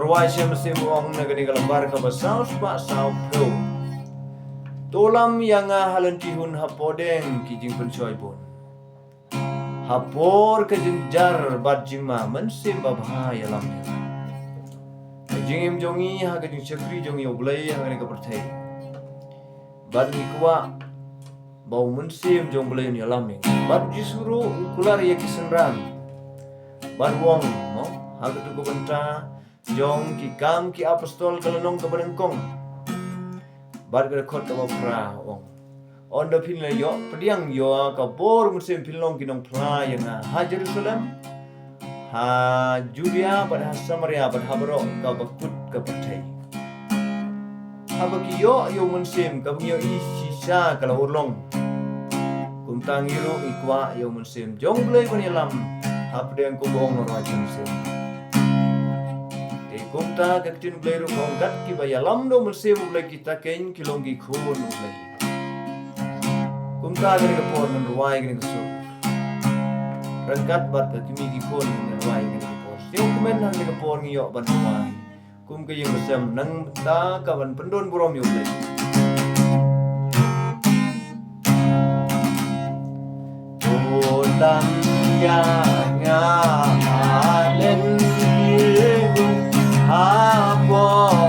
ruai siya mesim wong na gani kalambar ka basaw spa saw pro. Tolam yang halentihun hapodeng kijing pensoy bon. Hapor kejengjar bad jingma mensim babhaya lamnya. Kejing jongi ha kejing syakri jongi oblay ha gani kapertai. Bad nikwa bau mensim jong blay ni laming. Bad jisuru kular ya kisenran. Bad wong no ha ketu benta jong ki kam ki apostol kalenong ka barengkong. Bad ka khot ka bapra wong. Onda pinla yo pediang yo ka bor musim pinlong kinong pla yang ha Jerusalem ha Judea pada Samaria pada habro ka bakut ka percaya ha baki yo musim ka bangyo isisa kala urlong kuntang iro ikwa yo musim jong blay banyalam ha pediang ko bong no musim kumta ka tin blay ro gat ki bayalam do musim blay kita ken kilong gi khon blay kumta gani kapon ng ruway gani kaso rangkat bat ka kimi gikon ng ruway gani kapon yung kumen hang gani kapon ngiyo ban ruway kum kayong basam nang ta kawan pendon burom yung lay tulang ya nga alen ibu hapon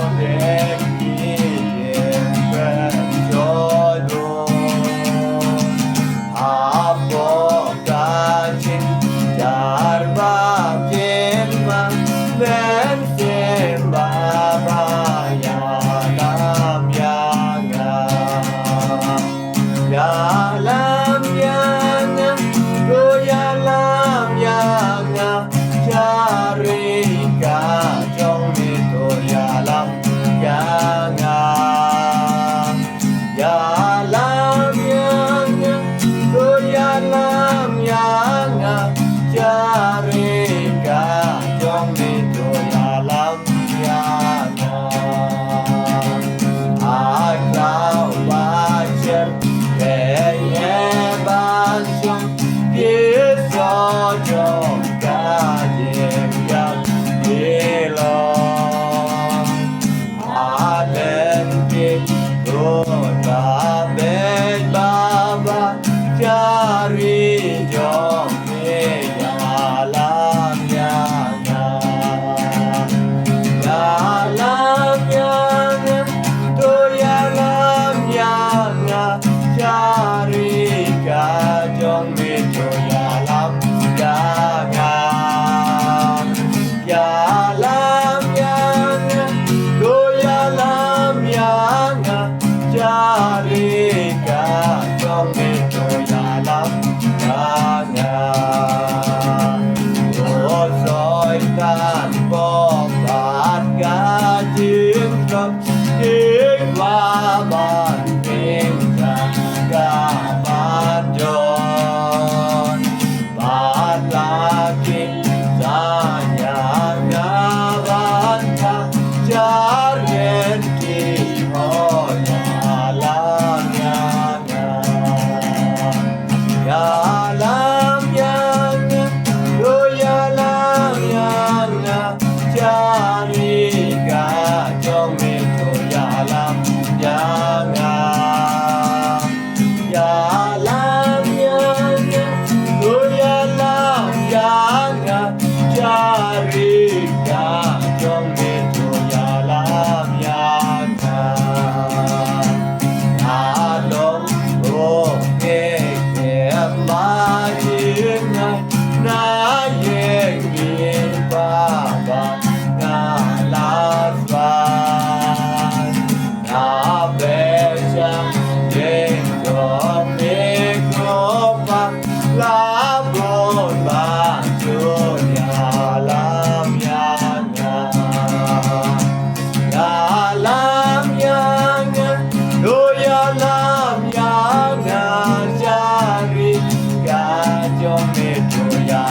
Jom itu ya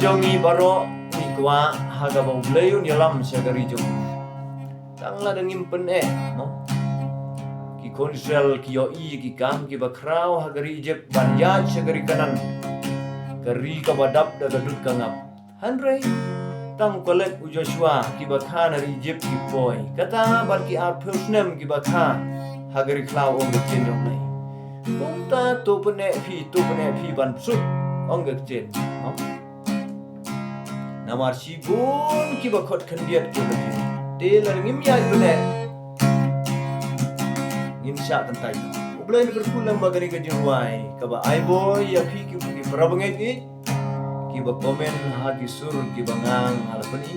jongi baro ni kwa haga bau bleun yalam syagari jong tangla dengim pen no ki kon Israel ki yo i ki kam ki bakrau hagari Egypt ban ya syagari kanan kari ka badap da gadut kangap hanrei tang kolek u Joshua ki bakha na Egypt ki boy kata bar ki ar phusnem ki bakha hagari klau ong ken jong nei kung ta tu pene phi ban sut ong ken no namar sibun ki bakhot khandiat ki bati te lar ngim ya pene ngin sha kan tai ublai ni berpulang bagari ka jingwai ka ba ai boy ya phi ki prabangai ki ba komen ha ki sur ki bangang halapani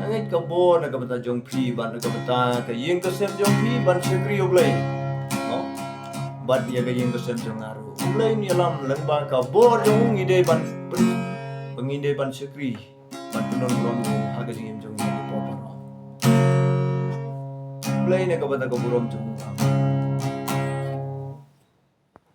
angit ka bo na ka bata jong phi ban ka bata ka yeng ka sem jong phi ban sekri ublai no bat ya ka yeng ka sem jong aru ublai ni alam lang ba ka bo jong ngide ban penginde ban sekri ban penon rom ha ka jing jong ni po pa no ublai na ka bata ka burom jong